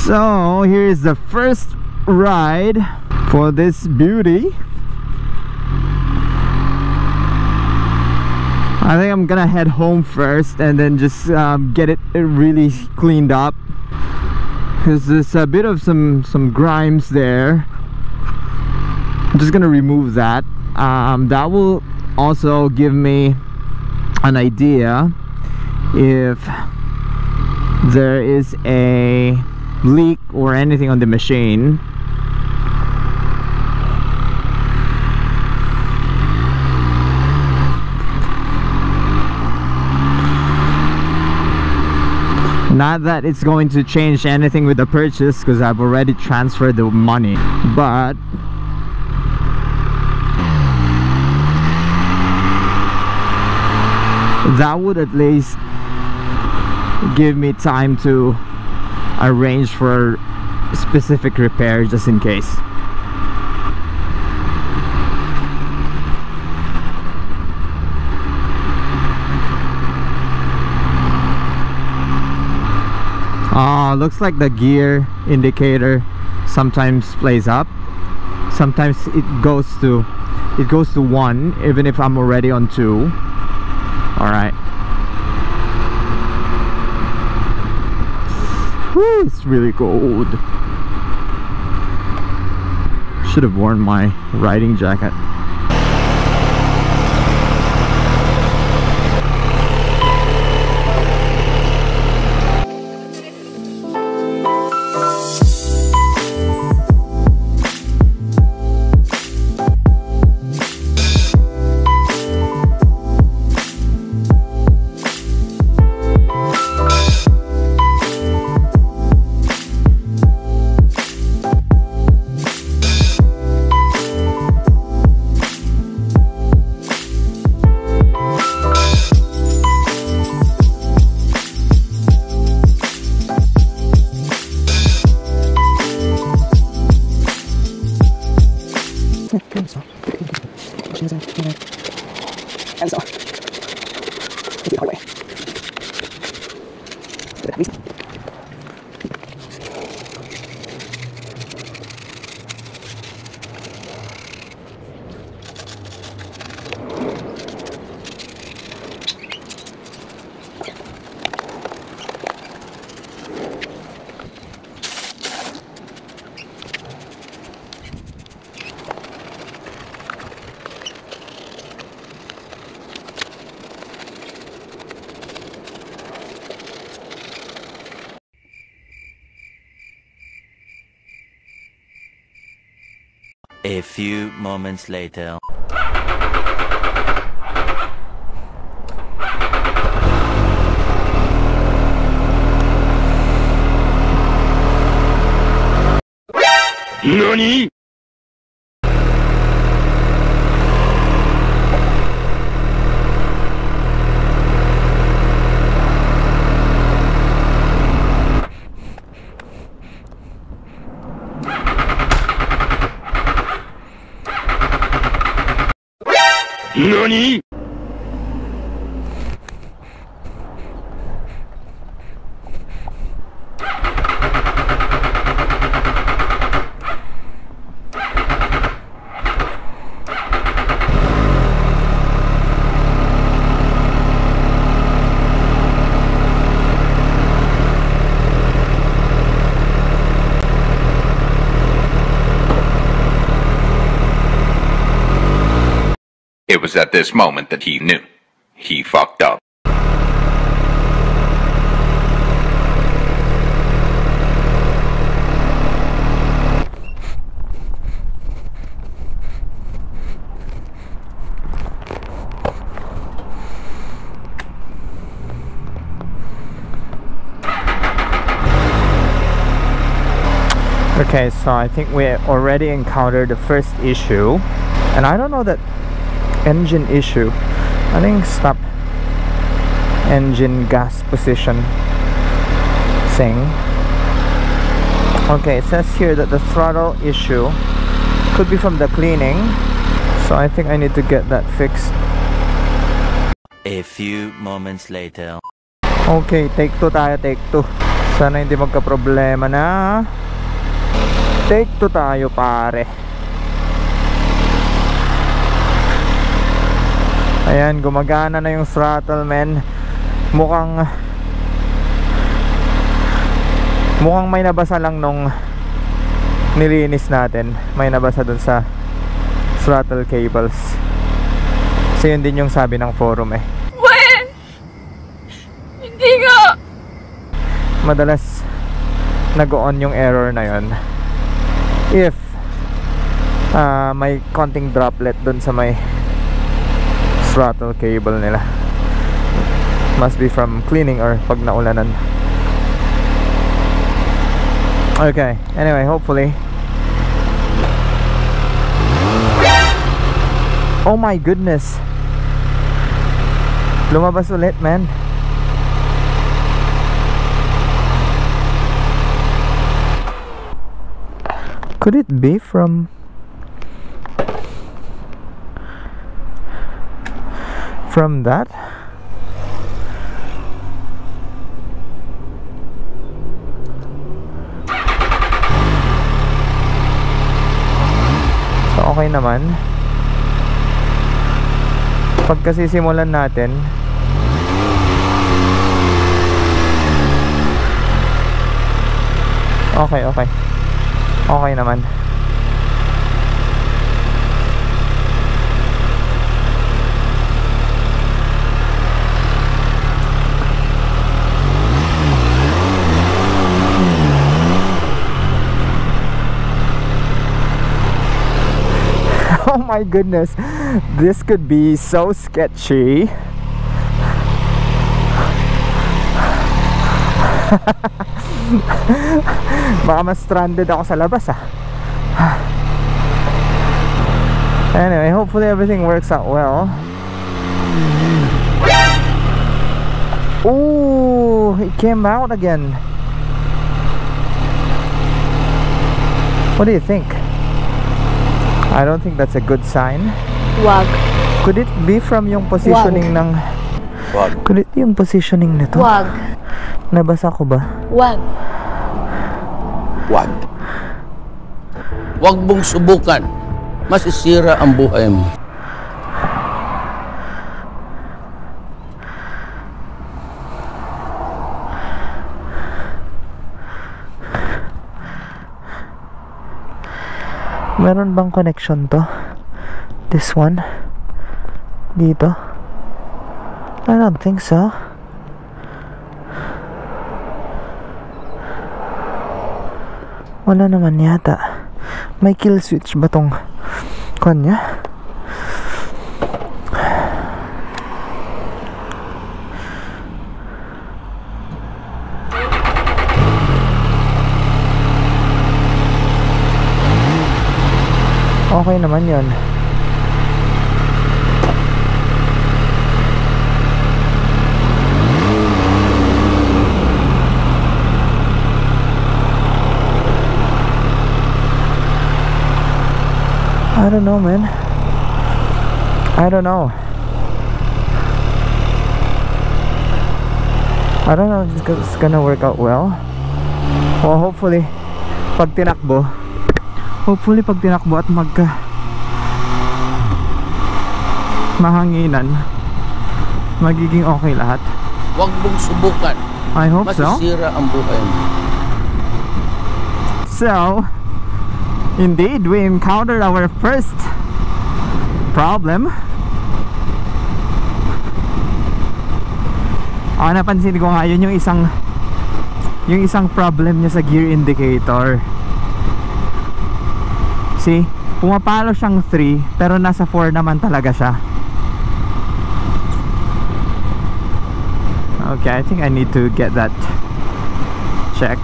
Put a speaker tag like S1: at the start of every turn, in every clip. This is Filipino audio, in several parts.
S1: So here is the first ride for this beauty. I think I'm gonna head home first and then just get it really cleaned up, because there's a bit of some grimes there. I'm just gonna remove that. That will also give me an idea if there is a leak or anything on the machine. Not that it's going to change anything with the purchase, because I've already transferred the money, but that would at least give me time to arrange for specific repair just in case. Looks like the gear indicator sometimes plays up. Sometimes it goes to 1 even if I'm already on 2. Alright. Whew, it's really cold. Should have worn my riding jacket.
S2: A few moments later.
S3: NANI?! NANI?! It was at this moment that he knew. He fucked up.
S1: Okay, so I think we already encountered the first issue, and I don't know that engine issue. I think stop engine gas position thing. Okay, it says here that the throttle issue could be from the cleaning, so I think I need to get that fixed.
S2: A few moments later.
S1: Okay, take 2 tayo, take 2. Sana hindi magka-problema na. Take 2 tayo, pare. Ayan, gumagana na yung throttle, men. Mukhang may nabasa lang nung nilinis natin. May nabasa dun sa throttle cables. Kasi yun din yung sabi ng forum eh.
S4: When? Hindi nga.
S1: Madalas nag-on yung error na yun if may konting droplet dun sa may throttle cable nila. Must be from cleaning or pag naulanan. Okay, anyway, hopefully. Oh my goodness, lumabas ulit, man. Could it be from that? So okay naman. Pagkasisimulan natin, okay naman. Oh my goodness, this could be so sketchy. Baka mas stranded ako sa labas ah. Anyway, hopefully everything works out well. Ooh, it came out again. What do you think? I don't think that's a good sign.
S4: Wag.
S1: Could it be from yung positioning ng...
S5: Wag.
S1: Could it be yung positioning nito?
S4: Wag.
S1: Nabasa ko ba?
S4: Wag.
S5: Wag. Wag mong subukan. Masisira ang buhay mo.
S1: Meron bang connection to? This one? Dito? I don't think so. Wala naman yata. May kill switch ba tong kanya? Okay naman yun. I don't know, man. I don't know. I don't know if it's gonna work out well. Well, hopefully pag tinakbo at mahanginan, magiging okay lahat.
S5: Wag mong subukan.
S1: I hope so.
S5: Masisira ang buhay mo.
S1: So, indeed, we encountered our first problem. Napansin ko nga yun, yung isang problem niya sa gear indicator. See, pumapalo siyang 3 pero nasa 4 naman talaga siya. Okay, I think I need to get that checked.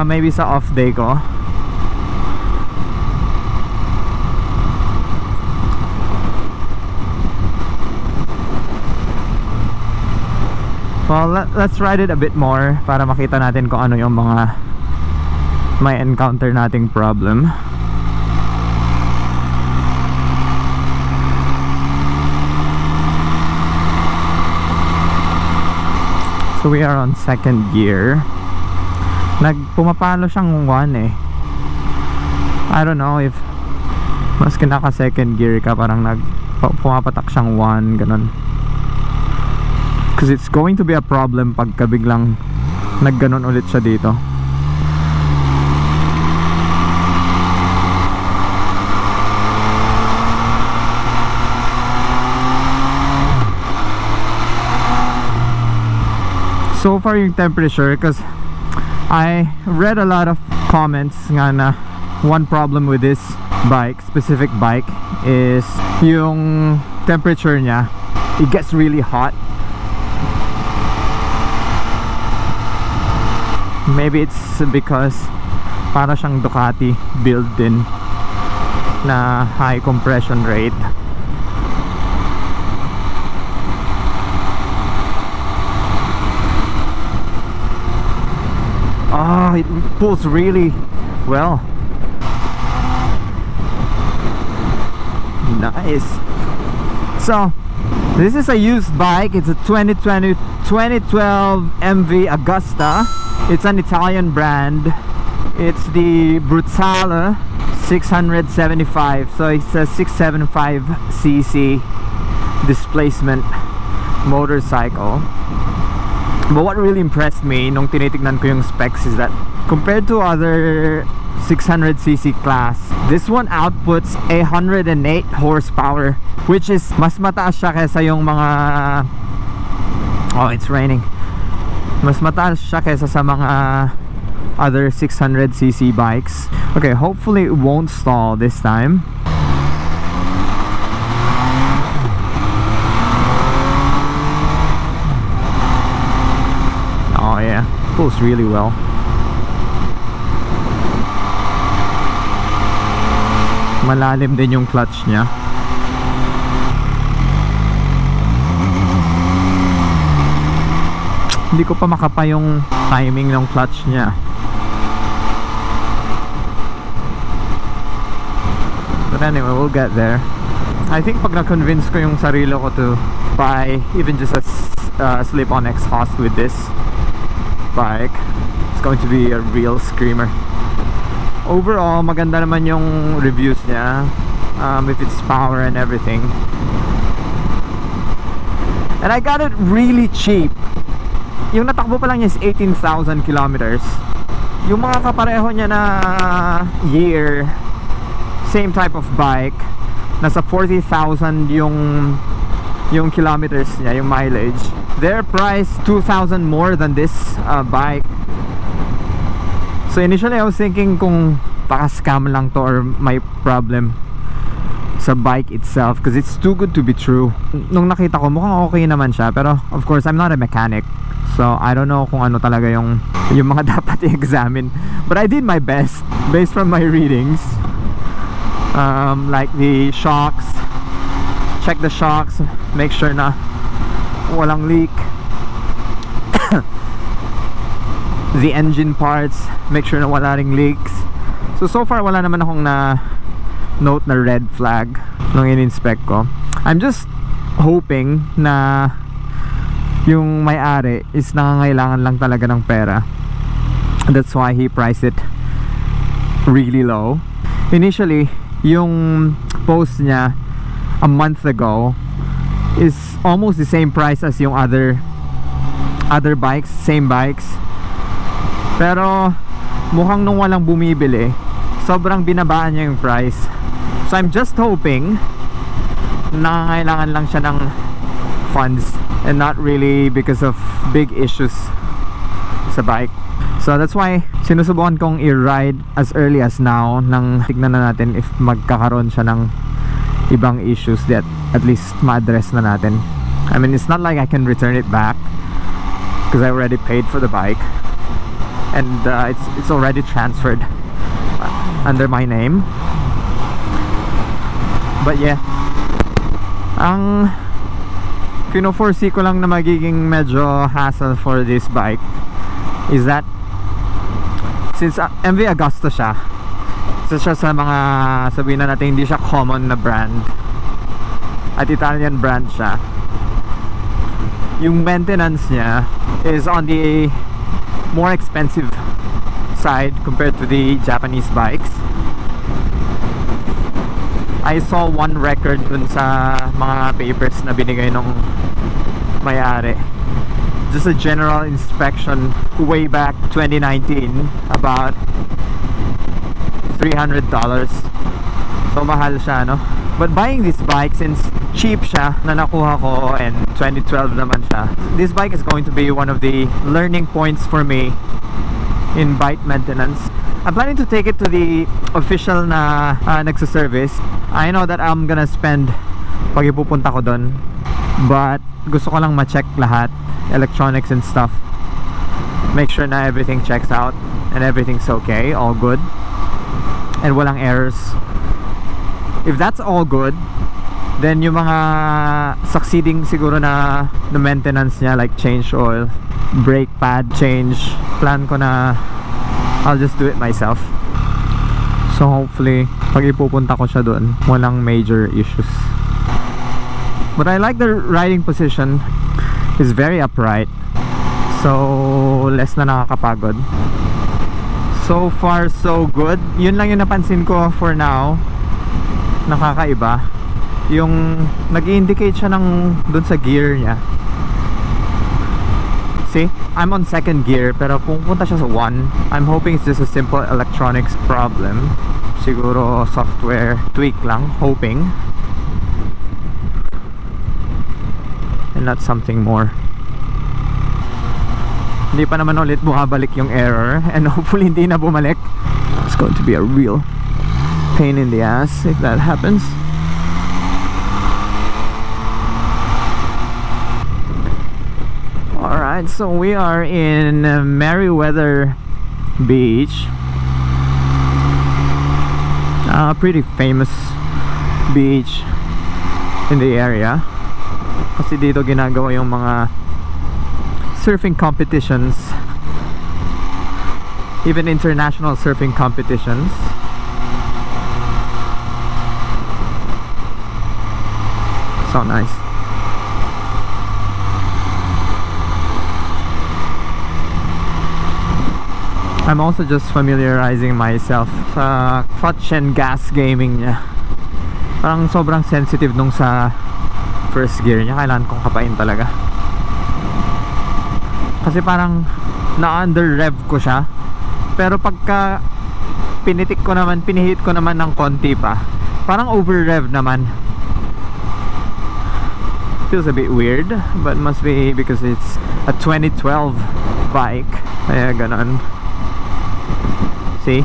S1: Maybe sa off day ko. Well, let's ride it a bit more para makita natin kung ano yung mga may encounter nating problem. So we are on second gear. Pumapalo siyang 1 eh. I don't know if mas kinaka second gear ka, parang pumapatak siyang 1, ganun. Because it's going to be a problem pagka biglang nagganon ulit siya dito. So far yung temperature, because I read a lot of comments nga na one problem with this bike, specific bike, is yung temperature niya, it gets really hot. Maybe it's because para siyang Ducati built in na high compression rate. Oh, it pulls really well. Nice. So this is a used bike. It's a 2012 MV Agusta. It's an Italian brand. It's the Brutale 675. So it's a 675cc displacement motorcycle. But what really impressed me nung tinitignan ko yung specs is that compared to other 600cc class, this one outputs 108 horsepower, which is mas mataas siya kaysa yung mga... Oh, it's raining. Mas mataas siya kaysa sa mga other 600cc bikes. Okay, hopefully it won't stall this time. Oh yeah, pulls really well. Malalim din yung clutch niya. Hindi ko pa makapa yung timing ng clutch niya. But anyway, we'll get there. I think pag na-convince ko yung sarili ko to buy even just a slip-on exhaust with this bike, it's going to be a real screamer. Overall, maganda naman yung reviews niya, with its power and everything. And I got it really cheap. Yung natakbo pa lang niya is 18,000 kilometers. Yung mga kapareho niya na year, same type of bike, nasa 40,000 yung kilometers niya, yung mileage. Their price 2,000 more than this bike. So initially I was thinking kung baka scam lang to or may problem sa bike itself, because it's too good to be true. Nung nakita ko mukhang okay naman siya, pero of course I'm not a mechanic, so I don't know kung ano talaga yung mga dapat i-examine. But I did my best based from my readings. Like the shocks, check the shocks, make sure na walang leak. The engine parts, make sure na wala ring leaks. So far wala naman akong na note na red flag nung in-inspect ko. I'm just hoping na yung may-ari is nangangailangan lang talaga ng pera. That's why he priced it really low. Initially, yung post niya a month ago is almost the same price as yung other bikes, same bikes. Pero mukhang nung walang bumibili, sobrang binabaan niya yung price. So I'm just hoping nangangailangan lang siya ng funds and not really because of big issues sa bike. So that's why sinusubukan kong i-ride as early as now, nang tignan na natin if magkakaroon siya ng ibang issues that at least ma-address na natin. I mean, it's not like I can return it back because I already paid for the bike, and it's already transferred under my name. But yeah, ang pino-foresee ko lang na magiging medyo hassle for this bike is that since MV Agusta siya, isa siya sa mga, sabihin na natin, hindi siya common na brand at Italian brand siya. yung maintenance niya is on the more expensive side compared to the Japanese bikes. I saw one record dun sa mga papers na binigay nung may-ari. Just a general inspection way back 2019, about $300. So mahal siya, no? But buying this bike, since cheap siya na nakuha ko and 2012 naman siya, this bike is going to be one of the learning points for me in bike maintenance. I'm planning to take it to the official na nagsaservice. I know that I'm gonna spend pag ipupunta ko dun, but gusto ko lang ma-check lahat, electronics and stuff, make sure na everything checks out and everything's okay, all good, and walang errors. If that's all good, then yung mga succeeding siguro na maintenance niya, like change oil, brake pad change, plan ko na I'll just do it myself. So hopefully pag ipupunta ko siya doon, walang major issues. But I like the riding position. It's very upright, so less na nakakapagod. So far so good. Yun lang yung napansin ko for now, nakakaiba yung nag-indicate siya ng dun sa gear niya. See, I'm on second gear pero pupunta siya sa 1. I'm hoping it's just a simple electronics problem, siguro software tweak lang, hoping, and not something more. Hindi pa naman ulit bumabalik yung error, and hopefully hindi na bumalik. It's going to be a real pain in the ass if that happens. Alright, so we are in Merriweather Beach, a pretty famous beach in the area kasi dito ginagawa yung mga surfing competitions, even international surfing competitions. So nice. I'm also just familiarizing myself sa clutch and gas gaming niya. Parang sobrang sensitive nung sa first gear niya, kailangan kong kapain talaga. Kasi parang na-under rev ko siya. Pero pagka pinihit ko naman ng konti pa, parang over rev naman. Feels a bit weird, but must be because it's a 2012 bike. Kaya ganon. See?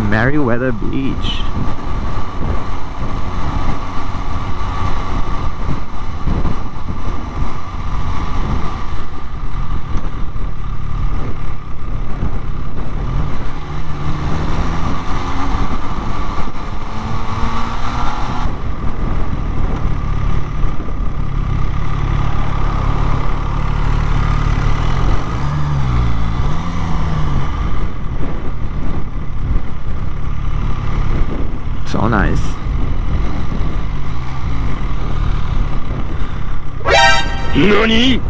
S1: Merriweather Beach. So nice.
S3: NANI?!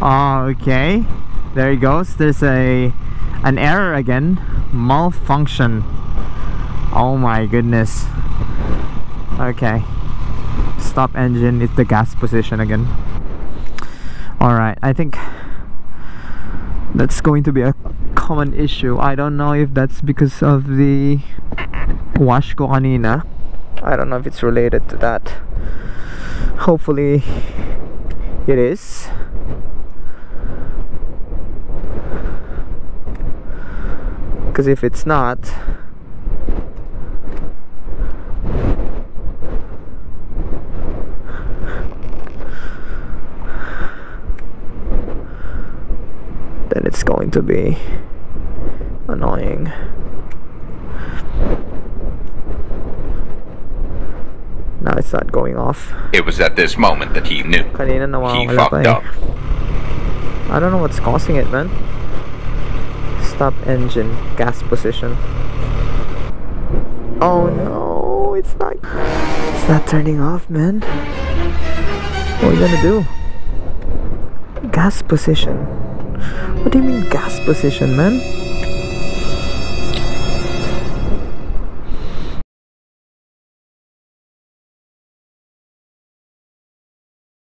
S1: Okay, there he goes. There's an error again. Malfunction. Oh my goodness. Okay, stop engine. It's the gas position again. Alright, I think that's going to be a common issue. I don't know if that's because of the wash ko kanina. I don't know if it's related to that. Hopefully it is. Because if it's not, then it's going to be annoying. Now it's not going off.
S3: It was at this moment that he knew.
S1: Kanina
S3: He
S1: nawawala pa
S3: fucked
S1: eh.
S3: up.
S1: I don't know what's causing it, man. Stop engine, gas position. Oh no, it's not It's not turning off, man. What are we gonna do? Gas position. What do you mean gas position, man?